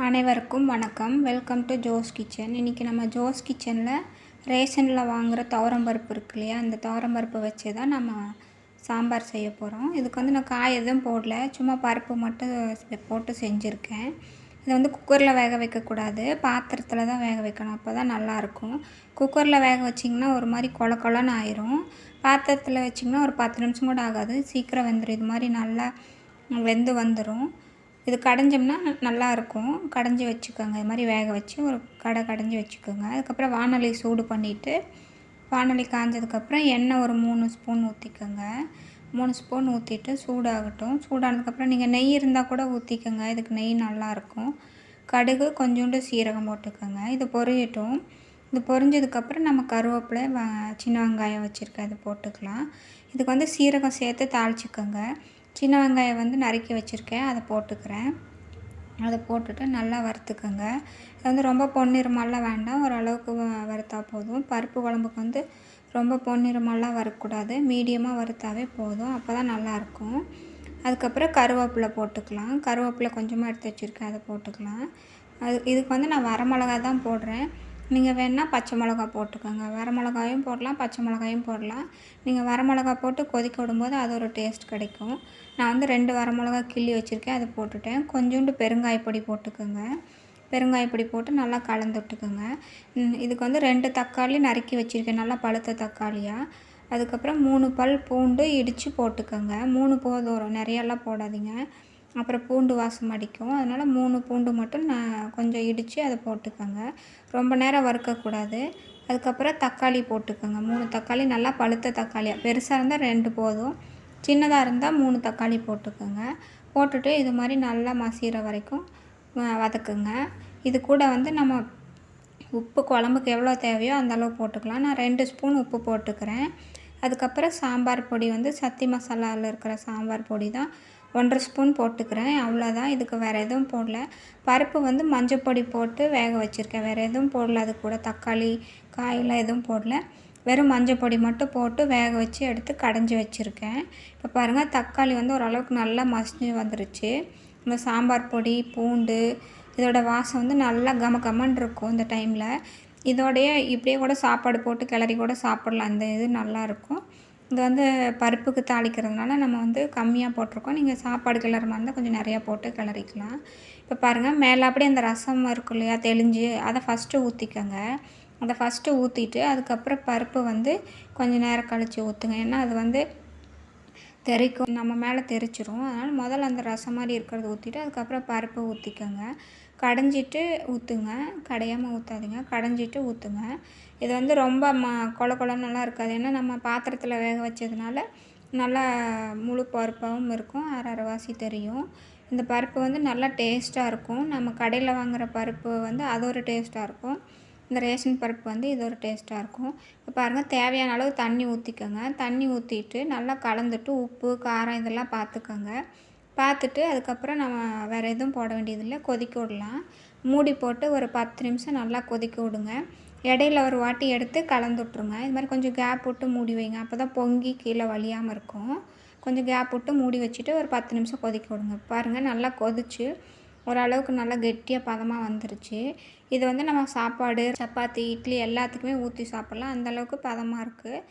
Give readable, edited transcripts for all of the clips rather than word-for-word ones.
அனைவருக்கும் வணக்கம். Welcome to Jo's kitchen. இன்றைக்கி நம்ம ஜோஸ் கிச்சனில் ரேஷனில் வாங்குகிற துவரம் பருப்பு இருக்கு இல்லையா, அந்த துவரம் பருப்பை வச்சு தான் நம்ம சாம்பார் செய்ய போகிறோம். இதுக்கு வந்து நான் காய் எதுவும் போடல, சும்மா பருப்பு மட்டும் போட்டு செஞ்சுருக்கேன். இதை வந்து குக்கரில் வேக வைக்கக்கூடாது, பாத்திரத்தில் தான் வேக வைக்கணும். அப்போ தான் நல்லாயிருக்கும். குக்கரில் வேக வச்சிங்கன்னா ஒரு மாதிரி கொல கொலன்னு ஆயிரும். பாத்திரத்தில் வச்சிங்கன்னா ஒரு 10 நிமிஷம் கூட ஆகாது, சீக்கிரம் வெந்துடும். இது மாதிரி நல்லா வெந்து வந்துடும். இது கடைஞ்சோம்னா நல்லாயிருக்கும். கடைஞ்சி வச்சுக்கோங்க. இது மாதிரி வேக வச்சு ஒரு கடைஞ்சி வச்சுக்கோங்க. அதுக்கப்புறம் வானொலி சூடு பண்ணிவிட்டு, வானொலி காஞ்சதுக்கப்புறம் எண்ணெய் ஒரு 3 ஸ்பூன் ஊற்றிக்கோங்க. 3 ஸ்பூன் ஊற்றிட்டு சூடாகட்டும். சூடானதுக்கப்புறம் நீங்கள் நெய் இருந்தால் கூட ஊற்றிக்கோங்க, இதுக்கு நெய் நல்லாயிருக்கும். கடுகு, கொஞ்சோண்டு சீரகம் போட்டுக்கோங்க. இது பொரியட்டும். இது பொரிஞ்சதுக்கப்புறம் நம்ம கருவேப்பிலை, சின்ன வெங்காயம் வச்சுருக்கேன், அது போட்டுக்கலாம். இதுக்கு வந்து சீரகம் சேர்த்து தாளிச்சிக்கோங்க. சின்ன வெங்காயம் வந்து நறுக்கி வச்சுருக்கேன், அதை போட்டுக்கிறேன். அதை போட்டுட்டு நல்லா வறுத்துக்கோங்க. இது வந்து ரொம்ப பொன்னிறமாலாம் வேண்டாம், ஓரளவுக்கு வறுத்தா போதும். பருப்பு குழம்புக்கு வந்து ரொம்ப பொன்னிறமாலாம் வறுக்கக்கூடாது, மீடியமாக வறுத்தாவே போதும். அப்போ தான் நல்லாயிருக்கும். அதுக்கப்புறம் கருவேப்பிலை போட்டுக்கலாம். கருவேப்பிலை கொஞ்சமாக எடுத்து வச்சுருக்கேன், அதை போட்டுக்கலாம். இதுக்கு வந்து நான் வரமிளகா தான் போடுறேன். நீங்கள் வேணால் பச்சை மிளகா போட்டுக்கோங்க. வரமிளகாயும் போடலாம், பச்சை மிளகாயும் போடலாம். நீங்கள் வரமிளகா போட்டு கொதிக்க விடும்போது அது ஒரு டேஸ்ட் கிடைக்கும். நான் வந்து 2 வரமிளகா கிள்ளி வச்சுருக்கேன், அதை போட்டுட்டேன். கொஞ்சோண்டு பெருங்காயப்பொடி போட்டுக்கோங்க. பெருங்காயப்பொடி போட்டு நல்லா கலந்து விட்டுக்கோங்க. இதுக்கு வந்து 2 தக்காளி நறுக்கி வச்சுருக்கேன், நல்லா பழுத்த தக்காளியாக. அதுக்கப்புறம் 3 பல் பூண்டு இடித்து போட்டுக்கோங்க. 3 போதும், நிறையெல்லாம் போடாதீங்க, அப்புறம் பூண்டு வாசம் அடிக்கும். அதனால் 3 பூண்டு மட்டும் நான் கொஞ்சம் இடித்து அதை போட்டுக்கோங்க. ரொம்ப நேரம் வறுக்கக்கூடாது. அதுக்கப்புறம் தக்காளி போட்டுக்கோங்க. 3 தக்காளி நல்லா பழுத்த தக்காளியாக, பெருசாக இருந்தால் 2 போதும், சின்னதாக இருந்தால் 3 தக்காளி போட்டுக்கோங்க. போட்டுட்டு இது மாதிரி நல்லா மசிகிற வரைக்கும் வதக்குங்க. இது கூட வந்து நம்ம உப்பு குழம்புக்கு எவ்வளோ தேவையோ அந்தளவு போட்டுக்கலாம். நான் 2 ஸ்பூன் உப்பு போட்டுக்கிறேன். அதுக்கப்புறம் சாம்பார் பொடி வந்து சக்தி மசாலாவில் இருக்கிற சாம்பார் பொடி தான் 1.5 ஸ்பூன் போட்டுக்கிறேன். அவ்வளோதான், இதுக்கு வேறு எதுவும் போடல. பருப்பு வந்து மஞ்சள் பொடி போட்டு வேக வச்சுருக்கேன், வேறு எதுவும் போடல. அது கூட தக்காளி, காயெல்லாம் எதுவும் போடல, வெறும் மஞ்சள் பொடி மட்டும் போட்டு வேக வச்சு எடுத்து கடைஞ்சி வச்சுருக்கேன். இப்போ பாருங்கள், தக்காளி வந்து ஓரளவுக்கு நல்லா மசிஞ்சு வந்துருச்சு. இந்த சாம்பார் பொடி, பூண்டு, இதோட வாசம் வந்து நல்லா கமன்னு இருக்கும். இந்த டைமில் இதோடைய இப்படியே கூட சாப்பாடு போட்டு கிளறி கூட சாப்பிட்லாம். அந்த இது நல்லாயிருக்கும். இது வந்து பருப்புக்கு தாளிக்கிறதுனால நம்ம வந்து கம்மியாக போட்டிருக்கோம். நீங்கள் சாப்பாடு கிளற மாதிரி இருந்தால் கொஞ்சம் நிறையா போட்டு கிளறிக்கலாம். இப்போ பாருங்கள், மேலே அப்படியே அந்த ரசம் இருக்கும் இல்லையா, தெளிஞ்சு, அதை ஃபஸ்ட்டு ஊற்றிக்கோங்க. அதை ஃபஸ்ட்டு ஊற்றிட்டு அதுக்கப்புறம் பருப்பு வந்து கொஞ்சம் நேரம் கழித்து ஊற்றுங்க. ஏன்னா அது வந்து தெறிக்கும், நம்ம மேலே தெரிச்சிரும். அதனால் முதல்ல அந்த ரசம் மாதிரி இருக்கிறத ஊற்றிட்டு அதுக்கப்புறம் பருப்பு ஊற்றிக்கோங்க. கடைஞ்சிட்டு ஊற்றுங்க, கடையாமல் ஊற்றாதீங்க, கடைஞ்சிட்டு ஊற்றுங்க. இது வந்து ரொம்ப கொல கொலன்னெல்லாம் இருக்காது, ஏன்னா நம்ம பாத்திரத்தில் வேக வச்சதுனால நல்லா முழு பருப்பாகவும் இருக்கும், அரைவாசி தெரியும். இந்த பருப்பு வந்து நல்லா டேஸ்ட்டாக இருக்கும். நம்ம கடையில் வாங்குகிற பருப்பு வந்து அது ஒரு டேஸ்ட்டாக இருக்கும், இந்த ரேஷன் பருப்பு வந்து இது ஒரு டேஸ்ட்டாக இருக்கும். இப்போ பாருங்கள், தேவையான அளவு தண்ணி ஊற்றிக்கோங்க. தண்ணி ஊற்றிட்டு நல்லா கலந்துட்டு உப்பு, காரம் இதெல்லாம் பார்த்துக்கோங்க. பார்த்துட்டு அதுக்கப்புறம் நம்ம வேறு எதுவும் போட வேண்டியதில்லை, கொதிக்க விடலாம். மூடி போட்டு ஒரு 10 நிமிஷம் நல்லா கொதிக்க விடுங்க. இடையில ஒரு வாட்டி எடுத்து கலந்து விட்ருங்க. இது மாதிரி கொஞ்சம் கேப் விட்டு மூடி வைங்க, அப்போ தான் பொங்கி கீழே வழியாமல் இருக்கும். கொஞ்சம் கேப் விட்டு மூடி வச்சுட்டு ஒரு 10 நிமிஷம் கொதிக்க விடுங்க. பாருங்கள், நல்லா கொதிச்சு ஓரளவுக்கு நல்லா கெட்டியாக பதமாக வந்துருச்சு. இது வந்து நம்ம சாப்பாடு, சப்பாத்தி, இட்லி எல்லாத்துக்குமே ஊற்றி சாப்பிட்லாம், அந்தளவுக்கு பதமாக இருக்குது.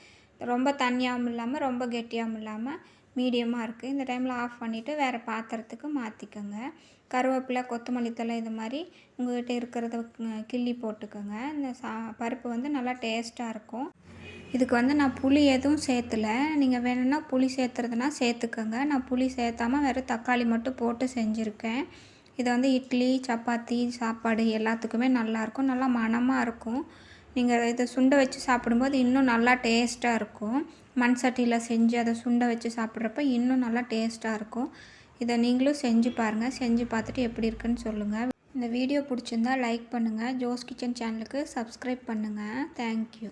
ரொம்ப தண்ணியாகவும் இல்லாமல் ரொம்ப கெட்டியாகவும் இல்லாமல் மீடியமாக இருக்குது. இந்த டைமில் ஆஃப் பண்ணிவிட்டு வேறு பாத்திரத்துக்கு மாற்றிக்கோங்க. கருவேப்பிலை, கொத்தமல்லி தழை இது மாதிரி உங்கள்கிட்ட இருக்கிறத கிள்ளி போட்டுக்கோங்க. இந்த பருப்பு வந்து நல்லா டேஸ்ட்டாக இருக்கும். இதுக்கு வந்து நான் புளி எதுவும் சேர்த்துல, நீங்கள் வேணும்னா புளி சேர்த்துறதுனா சேர்த்துக்கோங்க. நான் புளி சேர்த்தாமல் வெறும் தக்காளி மட்டும் போட்டு செஞ்சுருக்கேன். இது வந்து இட்லி, சப்பாத்தி, சாப்பாடு எல்லாத்துக்குமே நல்லாயிருக்கும், நல்லா மணமாக இருக்கும். நீங்கள் இதை சுண்டை வச்சு சாப்பிடும்போது இன்னும் நல்லா டேஸ்ட்டாக இருக்கும். மண் சட்டியில் செஞ்சு அதை சுண்டை வச்சு சாப்பிட்றப்ப இன்னும் நல்லா டேஸ்ட்டாக இருக்கும். இதை நீங்களும் செஞ்சு பாருங்கள். செஞ்சு பார்த்துட்டு எப்படி இருக்குன்னு சொல்லுங்கள். இந்த வீடியோ பிடிச்சிருந்தா லைக் பண்ணுங்கள். ஜோஸ் கிச்சன் சேனலுக்கு சப்ஸ்கிரைப் பண்ணுங்கள். தேங்க்யூ.